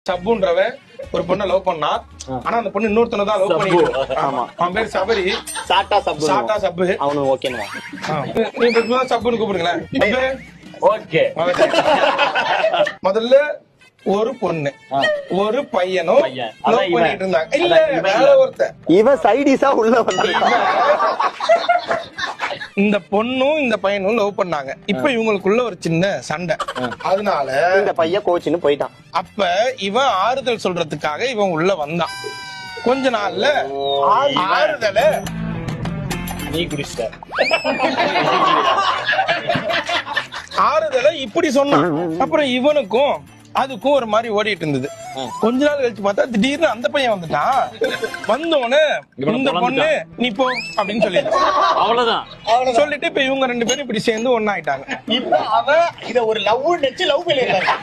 சப்புன்றவ ஒரு பொண்ணை லவ் பண்ணா. ஆனா அந்த பொண்ணு இன்னொருத்தனை தான் லவ் பண்ணிட்டு. ஆமா. அவன் பேரு சபரி. சாட்டா சப்பு. அவனு ஓகேங்க. நீங்க சப்புன்னு கூப்பிடுங்களேன். ஓகே. முதல்ல ஒரு பொண்ணு ஒரு பையனும் லவ் பண்ணிட்டு இருந்தாங்க. இல்ல வேற ஒருத்தன் இவன் சைடிஸா உள்ள வந்து இந்த பொண்ணும் இந்த பையனும் லவ் பண்ணாங்க. இப்ப இவங்களுக்குள்ள ஒரு சின்ன சண்டை. அதனால இந்த பையன் கோச்சின்னு போயிட்டான். அப்ப இவன் ஆறுதல் சொல்றதுக்காக இவன் உள்ள வந்தான். கொஞ்ச நாள்ல ஆறுதல நீ குடிச்சிட்ட. ஆறுதல இப்படி சொன்னான். அப்புறம் இவனுக்கும் அதுக்கும் ஒரு மாதிரி ஓடிட்டு இருந்தது. கொஞ்ச நாள் கழிச்சு பார்த்தா திடீர்னு அந்த பையன் வந்துட்டான். வந்தோன்னு இந்த பொண்ணு நீ போ அப்படின்னு சொல்லிட்டு அவ்வளவுதான் சொல்லிட்டு இப்ப இவங்க ரெண்டு பேரும் இப்படி சேர்ந்து ஒண்ணாயிட்டாங்க. இப்ப அவன் இத ஒரு லவ் நெச்சு லவ் பண்ணிருக்காங்க.